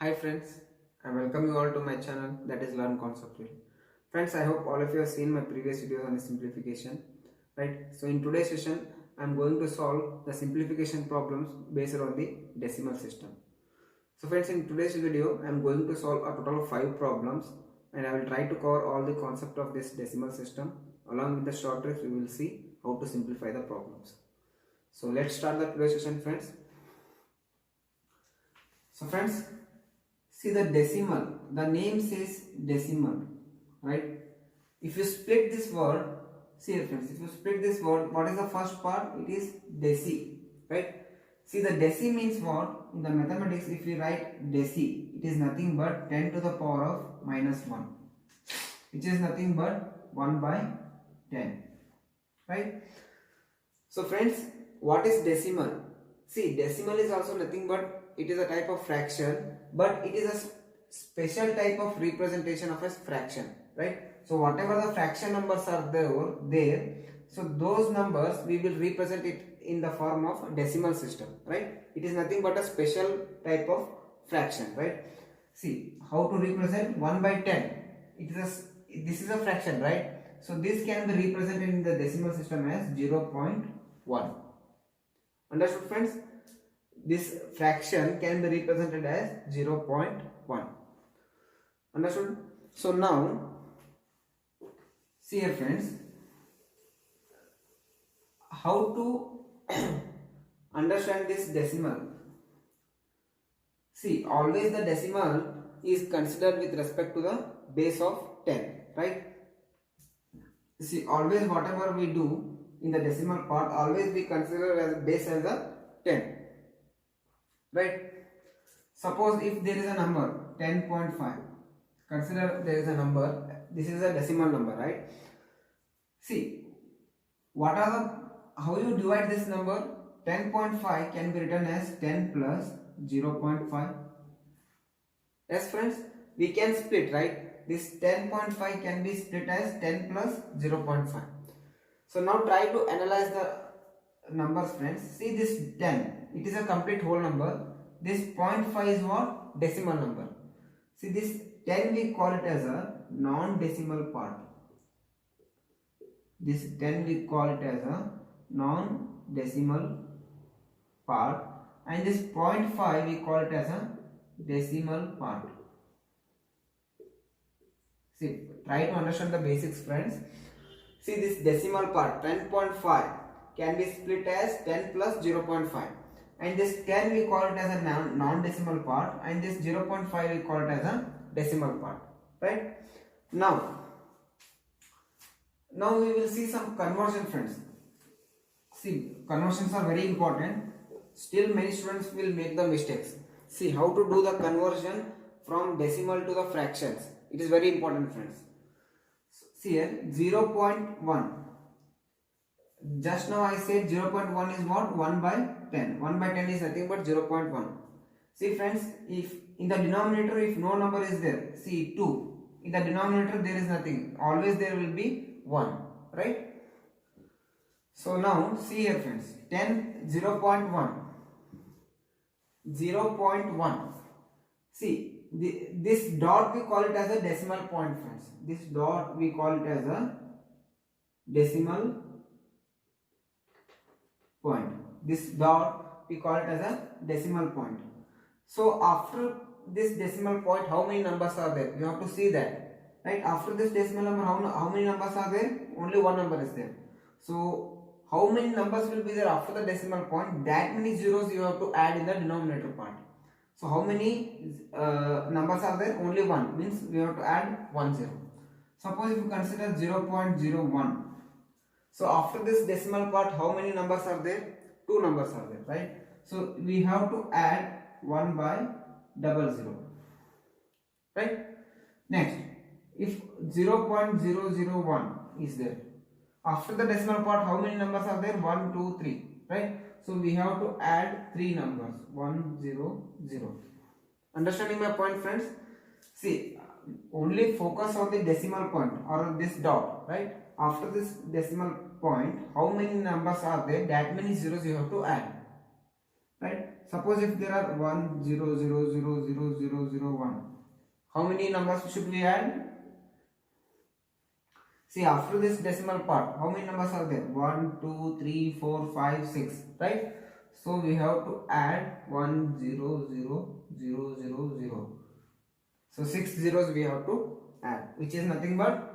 Hi friends, I welcome you all to my channel that is Learn Conceptual. Friends, I hope all of you have seen my previous videos on the simplification. Right? So in today's session, I am going to solve the simplification problems based on the decimal system. So friends, in today's video, I am going to solve a total of 5 problems and I will try to cover all the concept of this decimal system. Along with the short tricks, we will see how to simplify the problems. So let's start the today's session, friends. So friends, see the decimal, the name says decimal, right? If you split this word, see here friends, if you split this word, what is the first part? It is deci, right? See the deci means what? In the mathematics, if we write deci, it is nothing but 10 to the power of minus 1, which is nothing but 1 by 10, right? So friends, what is decimal? See, decimal is also nothing but it is a type of fraction, but it is a special type of representation of a fraction, right? So whatever the fraction numbers are there, so those numbers we will represent it in the form of decimal system, right? It is nothing but a special type of fraction, right? See how to represent 1 by 10. This is a fraction, right? So this can be represented in the decimal system as 0.1. Understood, friends? This fraction can be represented as 0.1. Understood? So now, see here friends, how to understand this decimal. See, always the decimal is considered with respect to the base of 10, right? See, always whatever we do in the decimal part, always we consider as base as a 10. Right? Suppose if there is a number 10.5, consider there is a number, this is a decimal number, right? See, what are how you divide this number? 10.5 can be written as 10 plus 0.5. Yes friends, we can split, right? This 10.5 can be split as 10 plus 0.5. So now try to analyze the numbers, friends. See this 10. It is a complete whole number. This 0.5 is what? Decimal number. See this 10 we call it as a non-decimal part. This 10 we call it as a non-decimal part, and this 0.5 we call it as a decimal part. See, try to understand the basics, friends. See this decimal part 10.5 can be split as 10 plus 0.5, and this 10 we call it as a non-decimal part, and this 0.5 we call it as a decimal part, right? Now we will see some conversion, friends. See, conversions are very important. Still many students will make the mistakes. See how to do the conversion from decimal to the fractions. It is very important, friends. See here 0.1. Just now I said 0.1 is what? 1 by 10. 1 by 10 is nothing but 0.1. See friends, if in the denominator if no number is there, see 2. In the denominator there is nothing. Always there will be 1, right? So now see here friends, 10, 0.1. 0.1. See, this dot we call it as a decimal point, friends. This dot we call it as a decimal point. This dot we call it as a decimal point. So after this decimal point, how many numbers are there? You have to see that, right? After this decimal number, how many numbers are there? Only one number is there. So how many numbers will be there after the decimal point? That many zeros you have to add in the denominator part. So how many numbers are there? Only one, means we have to add 1 0. Suppose if you consider 0.01. So after this decimal part, how many numbers are there? 2 numbers are there, right? So we have to add 1 by 00, right? Next, if 0.001 is there, after the decimal part, how many numbers are there? 1, 2, 3, right? So we have to add 3 numbers, 1, 0, 0. Understanding my point, friends? See, only focus on the decimal point or this dot, right? After this decimal point, how many numbers are there? That many zeros you have to add, right? Suppose if there are 1 0 0 0 0 0 0 1, how many numbers should we add? See, after this decimal part, how many numbers are there? 1 2 3 4 5 6, right? So we have to add 1 0 0 0 0 0. So 6 zeros we have to add, which is nothing but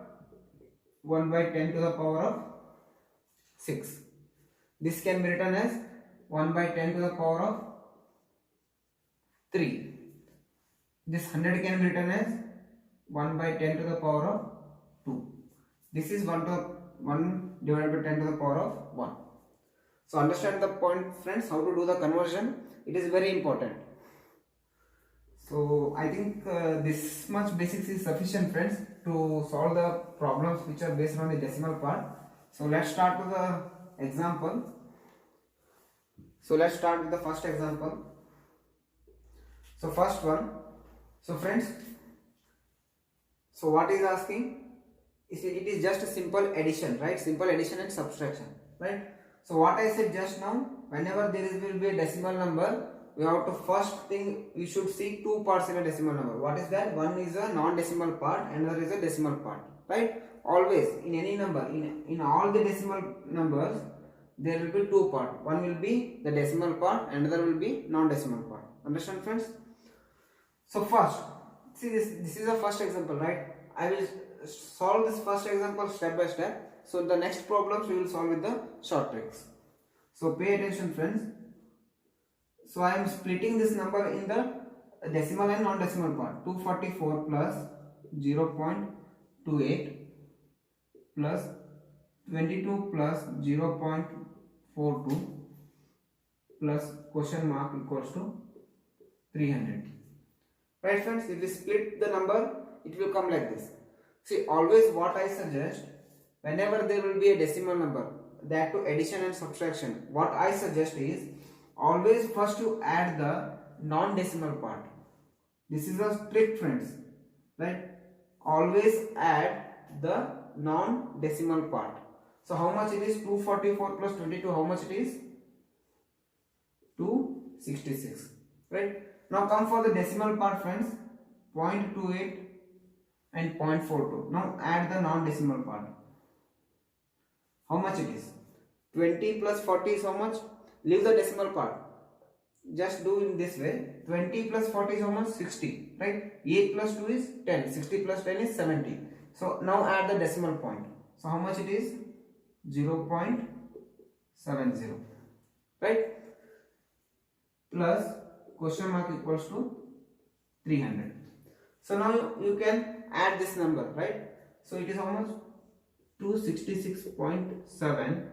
1 by 10 to the power of 6. This can be written as 1 by 10 to the power of 3. This 100 can be written as 1 by 10 to the power of 2. This is 1 divided by 10 to the power of 1. So understand the point, friends, how to do the conversion. It is very important. So I think this much basics is sufficient, friends, to solve the problems which are based on the decimal part. So let's start with the example. So let's start with the first example. So first one. So friends, so what is asking? It is just a simple addition, right? Simple addition and subtraction, right? So what I said just now, whenever there will be a decimal number, we have to first thing we should see two parts in a decimal number. What is that? One is a non-decimal part and another is a decimal part, right? Always in any number, in all the decimal numbers, there will be two parts. One will be the decimal part and another will be non-decimal part. Understand, friends? So first, see this is the first example, right? I will solve this first example step by step. So the next problems we will solve with the short tricks. So pay attention, friends. So I am splitting this number in the decimal and non-decimal part. 244 plus 0.28 plus 22 plus 0.42 plus question mark equals to 300. Right, friends, if we split the number, it will come like this. See, always what I suggest, whenever there will be a decimal number, that to addition and subtraction, what I suggest is always first you add the non-decimal part. This is a trick, friends, right? Always add the non-decimal part. So how much it is? 244 plus 22, how much it is? 266, right? Now come for the decimal part, friends. 0.28 and 0.42. Now add the non-decimal part. How much it is? 20 plus 40 is how much? Leave the decimal part. Just do in this way. 20 plus 40 is how much? 60, right? 8 plus 2 is 10. 60 plus 10 is 70. So now add the decimal point. So how much it is? 0.70, right? Plus question mark equals to 300. So now you can add this number, right? So it is how much? 266.70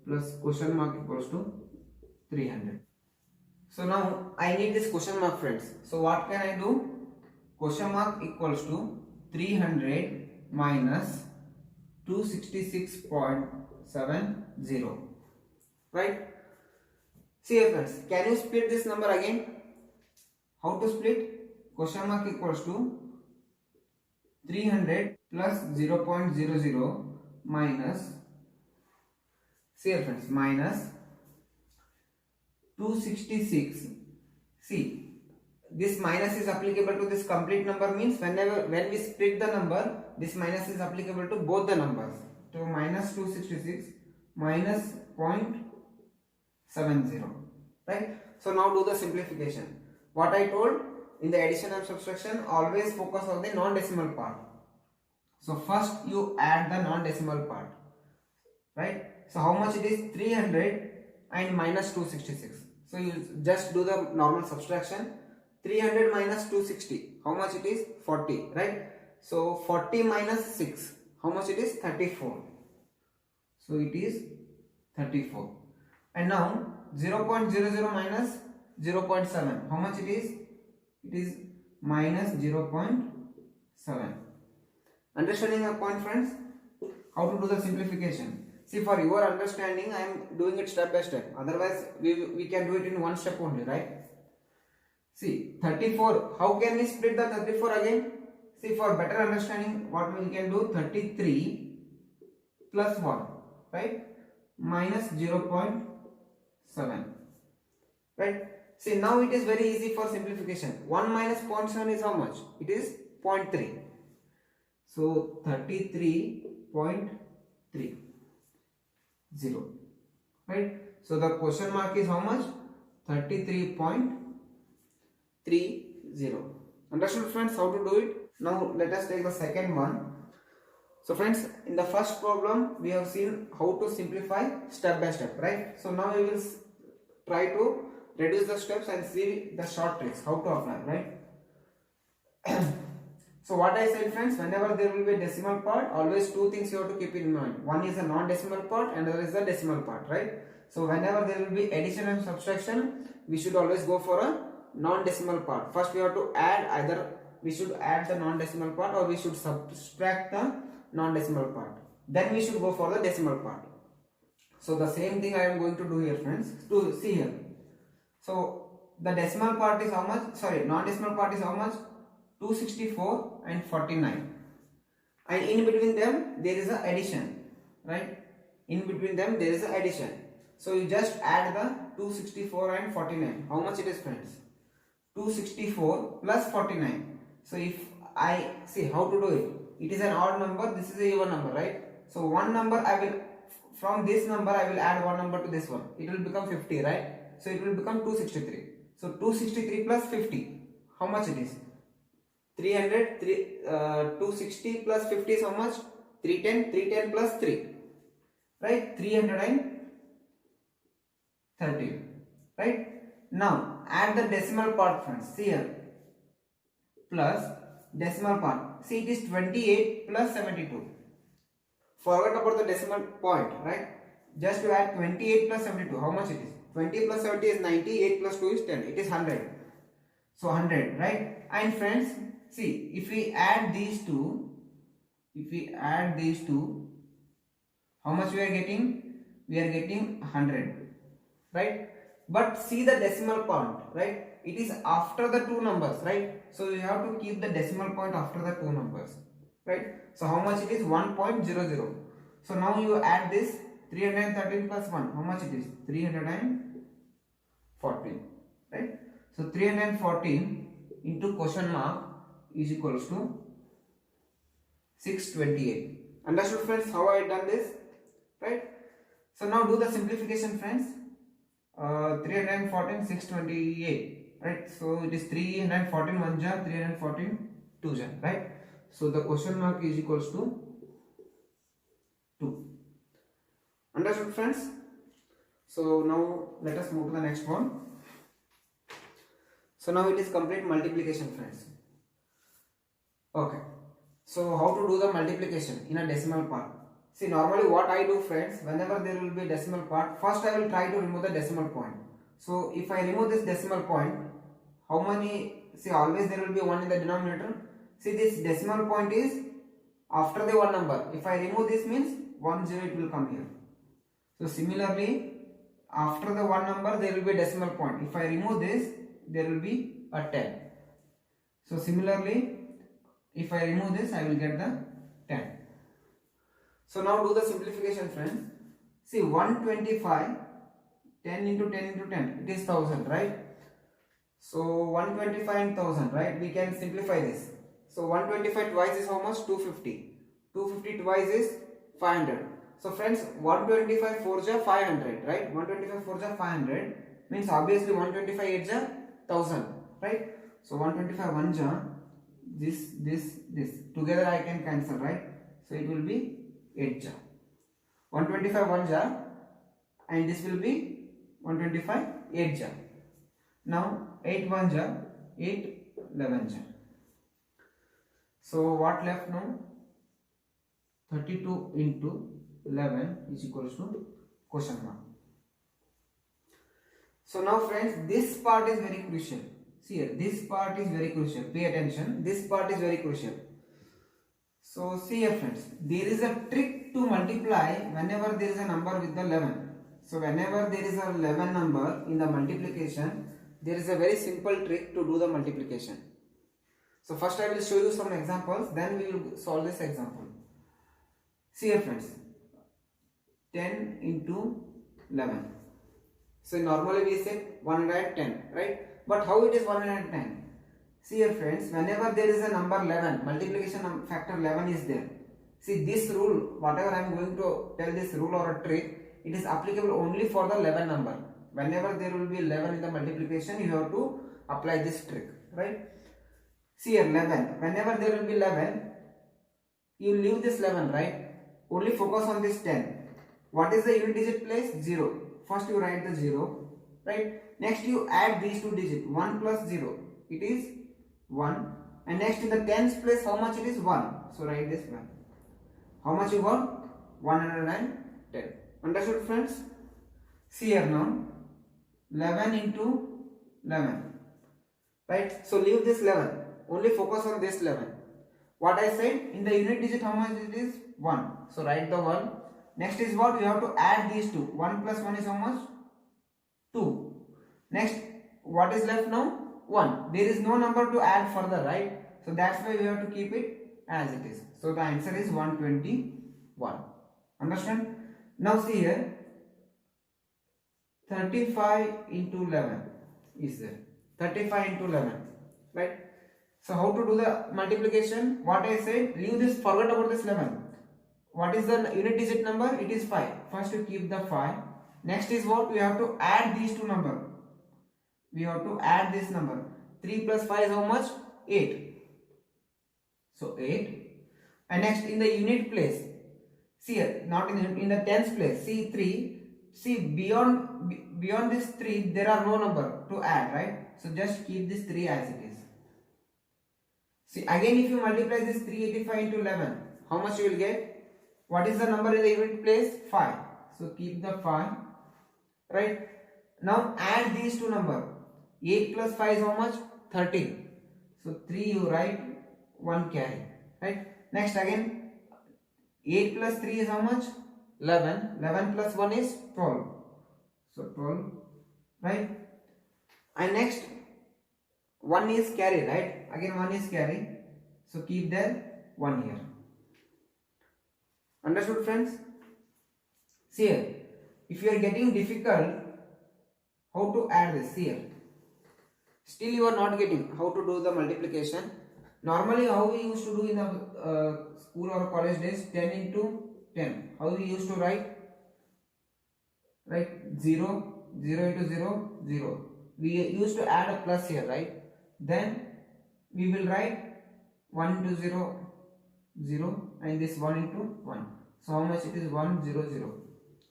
plus question mark equals to 300. So now I need this question mark, friends. So what can I do? Question mark equals to 300 minus 266.70, right? See here, friends, can you split this number again? How to split? Question mark equals to 300 plus 0.00 minus, see here, friends, minus 266. See, this minus is applicable to this complete number, means when we split the number, this minus is applicable to both the numbers. So minus 266 minus 0.70, right? So now do the simplification. What I told, in the addition and subtraction, always focus on the non-decimal part. So first you add the non-decimal part, right? So how much it is? 300 and minus 266. So you just do the normal subtraction. 300 minus 260, how much it is? 40, right? So 40 minus 6, how much it is? 34. So it is 34. And now 0.00 minus 0.7, how much it is? It is minus 0.7. Understanding the point, friends? How to do the simplification? See, for your understanding, I am doing it step by step. Otherwise, we can do it in one step only, right? See, 34. How can we split the 34 again? See, for better understanding, what we can do? 33 plus 1, right? Minus 0.7. right? See, now it is very easy for simplification. 1 minus 0.7 is how much? It is 0.3. So 33.30, right? So the question mark is how much? 33.30. Understood friends how to do it? Now let us take the second one. So friends, in the first problem we have seen how to simplify step by step, right? So now we will try to reduce the steps and see the short tricks how to apply, right? So what I said friends, whenever there will be a decimal part, always two things you have to keep in mind. One is a non-decimal part and other is the decimal part, right? So whenever there will be addition and subtraction, we should always go for a non-decimal part. First we have to add, either we should add the non-decimal part or we should subtract the non-decimal part. Then we should go for the decimal part. So the same thing I am going to do here friends, to see here. So the decimal part is how much? Sorry, non-decimal part is how much? 264 and 49. And in between them there is a addition, right? In between them there is a addition. So you just add the 264 and 49. How much it is friends? 264 plus 49. So if I see how to do it, it is an odd number, this is a even number, right? So one number I will, from this number I will add one number to this one. It will become 50, right? So it will become 263. So 263 plus 50, how much it is? 260 plus 50 is how much? 310. 310 plus 3, right? 330, right? Now add the decimal part friends. See here, plus decimal part. See, it is 28 plus 72. Forget about the decimal point, right? Just to add 28 plus 72. How much it is? 20 plus 70 is 90. 8 plus 2 is 10. It is 100. So 100, right? And friends, see, if we add these two, how much we are getting? We are getting 100, right? But see the decimal point, right? It is after the two numbers, right? So you have to keep the decimal point after the two numbers, right? So how much it is? 1.00. So now you add this 313 plus 1. How much it is? 314, right? So 314 into question mark is equals to 628. Understood friends how I done this, right? So now do the simplification friends. 314 628, right? So it is 314 1 ja, 314 2 ja, right? So the question mark is equals to 2. Understood friends? So now let us move to the next one. So now it is complete multiplication friends. Okay, so how to do the multiplication in a decimal part? See, normally what I do friends, whenever there will be a decimal part, first I will try to remove the decimal point. So if I remove this decimal point, how many, see, always there will be 1 in the denominator. See, this decimal point is after the one number. If I remove this means 1 0 it will come here. So similarly, after the one number there will be a decimal point. If I remove this, there will be a 10. So similarly, if I remove this, I will get the 10. So now do the simplification friends. See, 125, 10 into 10 into 10, it is 1000, right? So 125 and 1000, right? We can simplify this. So 125 twice is how much? 250. 250 twice is 500. So friends, 125 4 ja 500, right? 125 4 ja 500 means obviously 125 8 ja 1000, right? So 125 1 ja, this together I can cancel, right? So it will be 8 ja. 125 1 ja and this will be 125 8 ja. Now 8 1 ja, 8 11 ja. So what left now? 32 into 11 is equals to question mark. So now friends, this part is very crucial. See here, this part is very crucial. Pay attention. This part is very crucial. So see here friends, there is a trick to multiply whenever there is a number with the 11. So whenever there is a 11 number in the multiplication, there is a very simple trick to do the multiplication. So first I will show you some examples, then we will solve this example. See here friends, 10 into 11. So normally we say 110, right? But how it is 110? See here friends, whenever there is a number 11, multiplication factor 11 is there. See this rule, whatever I am going to tell, this rule or a trick, it is applicable only for the 11 number. Whenever there will be 11 in the multiplication, you have to apply this trick, right? See here 11, whenever there will be 11, you leave this 11, right? Only focus on this 10. What is the unit digit place? 0. First you write the 0, right? Next you add these two digits, 1 plus 0, it is 1. And next in the tens place, how much it is? 1. So write this 1. How much you got? 110. Understood friends? See here now, 11 into 11, right? So leave this 11, only focus on this 11. What I said, in the unit digit how much it is? 1. So write the 1. Next is what? You have to add these two. 1 plus 1 is how much? 2. Next, what is left now? 1. There is no number to add further, right? So that's why we have to keep it as it is. So the answer is 121. Understand? Now see here, 35 into 11 is there. 35 into 11, right? So how to do the multiplication? What I said, leave this, forget about this 11. What is the unit digit number? It is 5. First you keep the 5. Next is what? We have to add these two numbers. We have to add this number. 3 plus 5 is how much? 8. So 8. And next in the unit place, see here, not in the tens place, see 3. See beyond this 3 there are no number to add, right? So just keep this 3 as it is. See again, if you multiply this 385 into 11, how much you will get? What is the number in the unit place? 5. So keep the 5, right? Now add these two numbers. 8 plus 5 is how much? 13. So 3 you write, 1 carry, right? Next again, 8 plus 3 is how much? 11. 11 plus 1 is 12. So 12, right? And next, 1 is carry, right? Again 1 is carry. So keep there 1 here. Understood friends? See here, if you are getting difficult how to add this here, still you are not getting how to do the multiplication. Normally how we used to do in the school or college days, 10 into 10. How we used to write? Right, 0, 0 into 0, 0. We used to add a plus here, right? Then we will write 1 into 0, 0, and this 1 into 1. So how much it is? 1, 0, 0.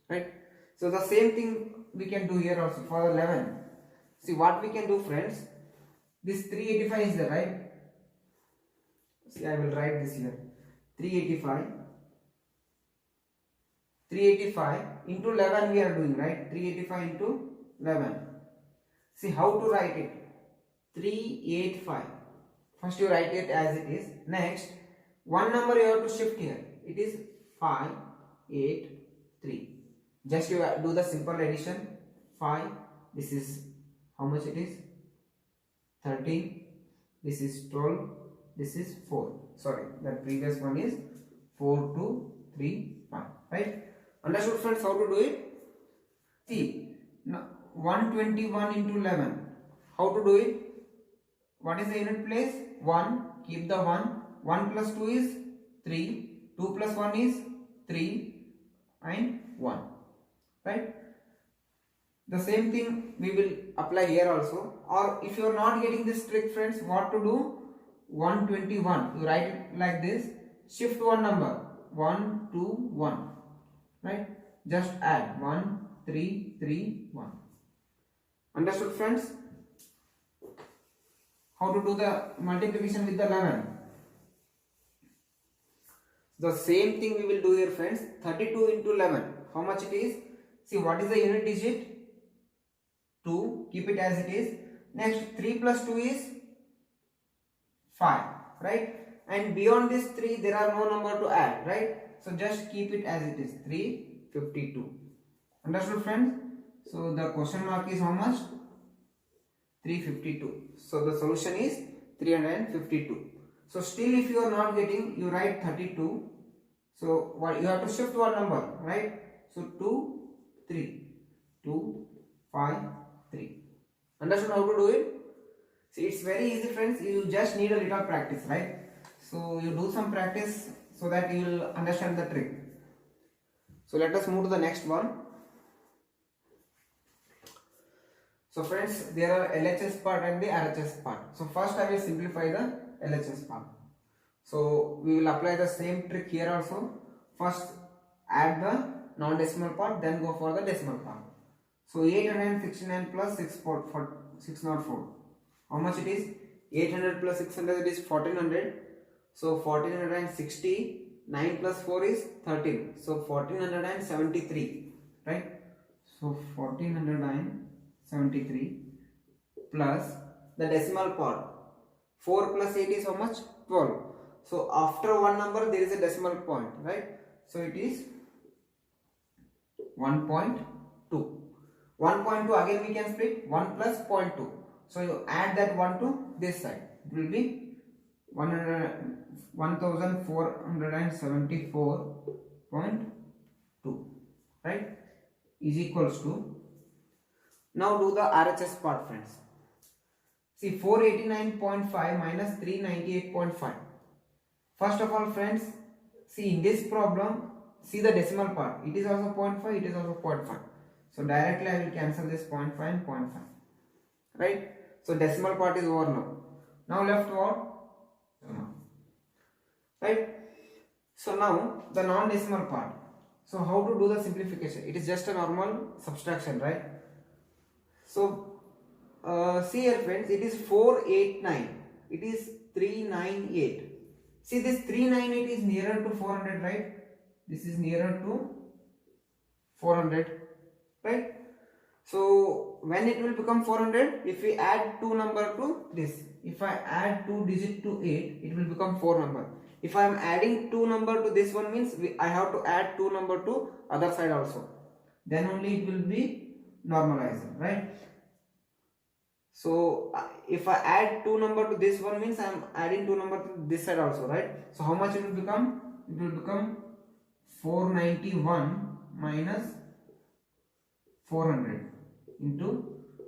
Right? So the same thing we can do here also for 11. See what we can do friends. This 385 is there, right? See, I will write this here. 385. 385 into 11 we are doing, right? 385 into 11. See how to write it. 385. First you write it as it is. Next, one number you have to shift here. It is 5, 8, 3. Just you do the simple addition. 5. This is how much it is? 13. This is 12. This is 4. Sorry, the previous one is 4, 2, 3, 1. Right? Understood friends how to do it? See, now 121 into 11. How to do it? What is the unit place? 1. Keep the 1. 1 plus 2 is 3. 2 plus 1 is 3. And 1. Right? The same thing we will apply here also. Or if you are not getting this trick friends, what to do? 121. You write it like this. Shift one number. 1, 2, 1. Right? Just add 1, 3, 3, 1. Understood friends? How to do the multiplication with the 11? The same thing we will do here friends. 32 into 11. How much it is? See what is the unit digit? 2. Keep it as it is. Next 3 plus 2 is 5. Right? And beyond this 3 there are no number to add. Right? So just keep it as it is. 352. Understood friends? So the question mark is how much? 352. So the solution is 352. So still if you are not getting, you write 32. So what you have to shift one number, right? So 2, 3, 2, 5 3. Understand how to do it? See, it's very easy, friends. You just need a little practice, right? So you do some practice so that you will understand the trick. So let us move to the next one. So friends, there are LHS part and the RHS part. So first I will simplify the LHS part. So we will apply the same trick here also. First add the non-decimal part, then go for the decimal part. So 869 plus 604. How much it is? 800 plus 600 is 1400. So 1460. 9 plus 4 is 13. So 1473. Right? So 1473 plus the decimal part. 4 plus 8 is how much? 12. So after one number there is a decimal point, right? So it is 1.2. 1.2 again we can split 1 plus 0.2. So you add that 1 to this side. It will be 1474.2, right? Is equals to. Now do the RHS part, friends. See, 489.5 minus 398.5. First of all, friends, see in this problem, see the decimal part. It is also 0.5, it is also 0.5. So directly I will cancel this 0.5 and 0.5. Right? So decimal part is over now. Now left what? Right? So now the non-decimal part. So how to do the simplification? It is just a normal subtraction, right? So see here, friends, it is 489. It is 398. See, this 398 is nearer to 400, right? This is nearer to 400, right? So when it will become 400, if we add 2 number to this, if I add 2 digit to 8, it will become 4 number. If I am adding 2 number to this one, means I have to add 2 number to other side also. Then only it will be normalized, right? So if I add 2 number to this one, means I am adding 2 number to this side also, right? So how much it will become? It will become 491 minus 400 into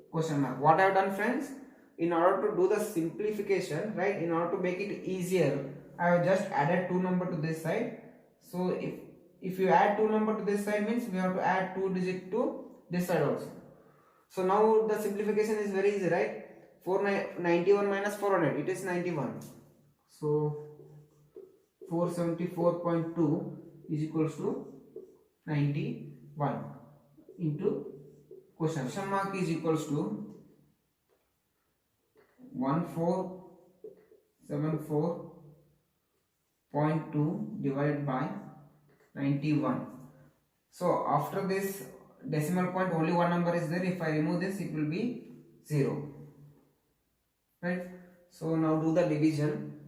question mark. What I have done, friends, in order to do the simplification, right, in order to make it easier, I have just added 2 number to this side. So if you add 2 number to this side, means we have to add 2 digit to this side also. So now the simplification is very easy, right? 491 minus 400, it is 91. So 474.2 is equals to 91 into question mark is equals to 1474.2 divided by 91. So after this decimal point only one number is there. If I remove this, it will be 0, right? So now do the division.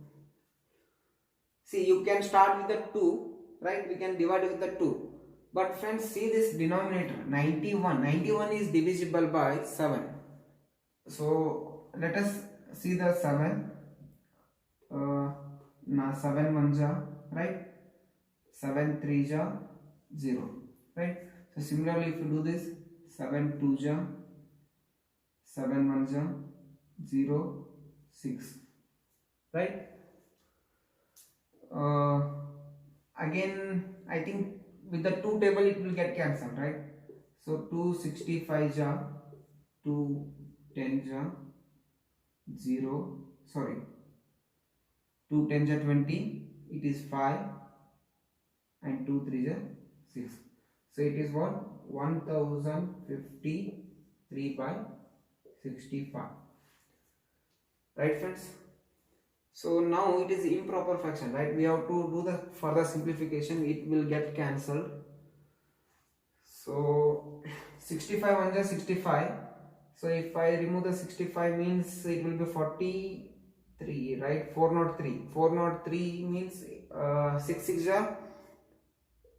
See, you can start with the 2, right? We can divide with the 2. But friends, see this denominator 91. 91 is divisible by 7. So let us see the 7. 7 1 ja, right? 7 3 ja, 0, right? So similarly, if you do this, 7 2 ja, 7 1 ja, 0 6, right? Again, I think with the 2 table it will get cancelled, right? So 265 ja, 2 10 ja, 0, sorry, 2 10 ja 20, it is 5, and 2 3 ja 6. So it is what? 1053 by 65. Right, friends? So now it is improper fraction, right? We have to do the further simplification. It will get cancelled. So 65 1 is 65. So if I remove the 65, means it will be 43, right? 403. 403 means 6 6 is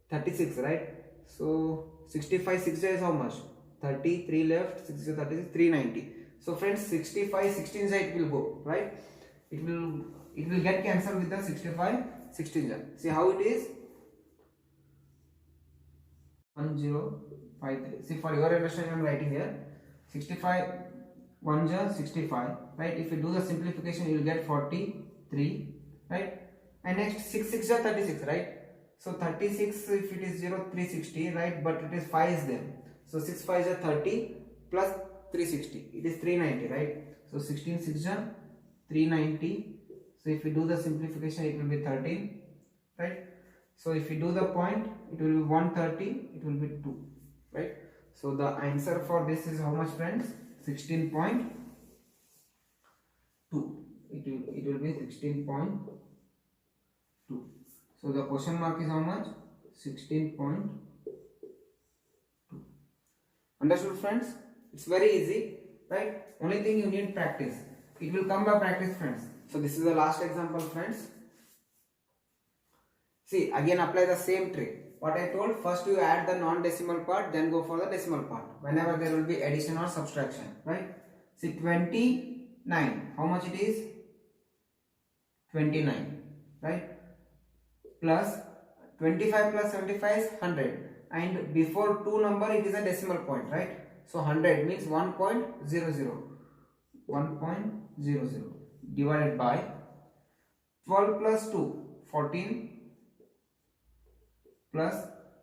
36, right? So 65 6 is how much? 33 left, 6 is 36, 390. So friends, 65 16 it will go, right? It will get cancelled with the 65 16. See how it is? 1053. See, for your understanding I am writing here. 65 1 ja 65, right? If you do the simplification, you will get 43, right? And next 6 6 ja 36, right? So 36, if it is 0, 360, right? But it is 5 is there. So 6 5 ja 30 plus 360, it is 390, right? So 16 6 ja 390. So if you do the simplification, it will be 13, right? So if you do the point, it will be 130, it will be 2, right? So the answer for this is how much, friends? 16.2. It will be 16.2. So the question mark is how much? 16.2. Understood, friends? It's very easy, right? Only thing you need practice. It will come by practice, friends. So this is the last example, friends. See, again apply the same trick. What I told, first you add the non-decimal part, then go for the decimal part whenever there will be addition or subtraction, right? See, 29, how much it is? 29, right? Plus 25 plus 75 is 100, and before two number it is a decimal point, right? So 100 means 1.00, 1.00 divided by 12 plus 2, 14, plus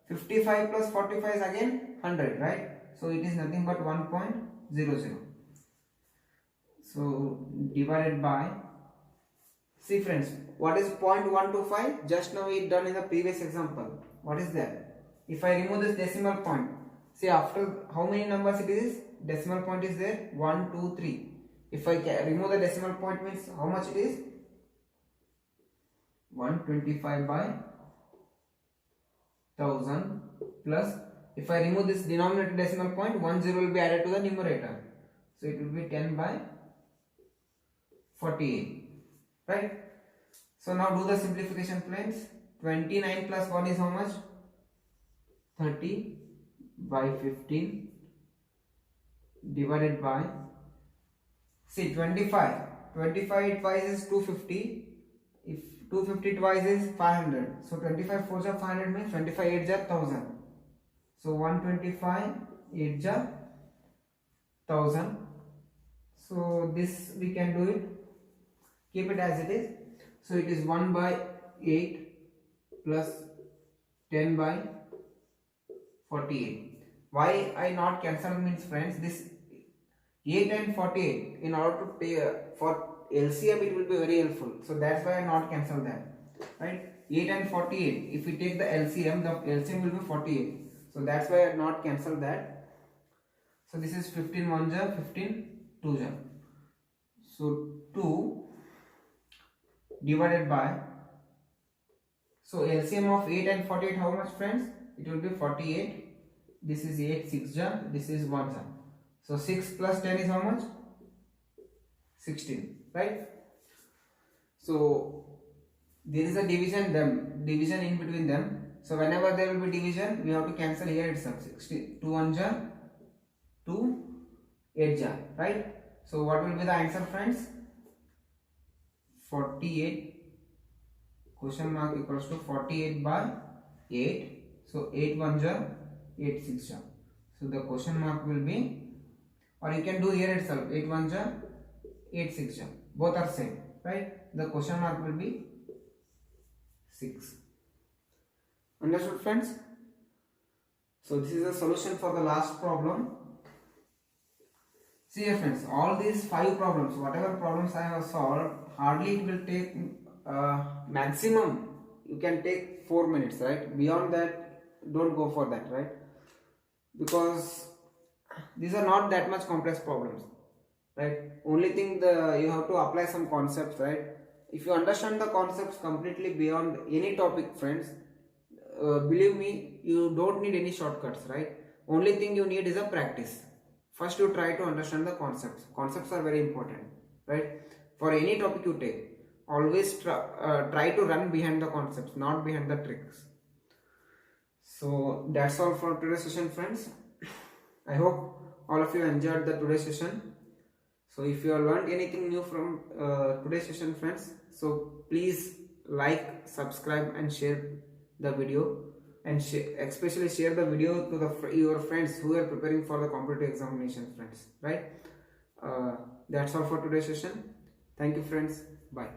55 plus 45 is again 100, right? So it is nothing but 1.00. So divided by, see friends, what is 0.125? Just now we done in the previous example. What is that? If I remove this decimal point, see after how many numbers it is? Decimal point is there, 1, 2, 3. If I remove the decimal point, means how much it is? 125 by 1000 plus, if I remove this denominator decimal point, 10 will be added to the numerator. So it will be 10 by 48, right? So now do the simplification, friends. 29 plus 1 is how much? 30 by 15 divided by, see 25 twice is 250. If 250 twice is 500, so 25 4 ja 500 means 25 8 ja 1000. So 125 8 ja 1000. So this we can do it, keep it as it is. So it is 1 by 8 plus 10 by 48. Why I not cancel means, friends, this 8 and 48, in order to pay for LCM it will be very helpful. So that's why I not cancel that, right? 8 and 48, if we take the LCM will be 48. So that's why I not cancel that. So this is 15 1 ja 15 2 ja. So 2 divided by, so LCM of 8 and 48 how much, friends? It will be 48. This is 8 6 ja, this is 1 ja. So 6 plus 10 is how much? 16, right? So there is a division in between them. So whenever there will be division, we have to cancel here itself. 2 1 ja 2 8 ja, right? So what will be the answer, friends? 48, question mark equals to 48 by 8. So 8 1 ja 8 6 ja. So the question mark will be, or you can do here itself, 8 1 ja 8 6 ja. Both are same, right? The question mark will be 6. Understood, friends? So this is the solution for the last problem. See here, friends, all these 5 problems, whatever problems I have solved, hardly it will take maximum you can take 4 minutes, right? Beyond that, don't go for that, right? Because these are not that much complex problems, right? Only thing you have to apply some concepts, right? If you understand the concepts completely beyond any topic, friends, believe me, you don't need any shortcuts, right? Only thing you need is a practice. First you try to understand the concepts. Concepts are very important, right? For any topic you take, always try to run behind the concepts, not behind the tricks. So that's all for today's session, friends. I hope all of you enjoyed the today's session. So if you have learned anything new from today's session, friends, so please like, subscribe and share the video. and especially share the video to your friends who are preparing for the competitive examinations, friends, right? That's all for today's session. Thank you, friends. Bye.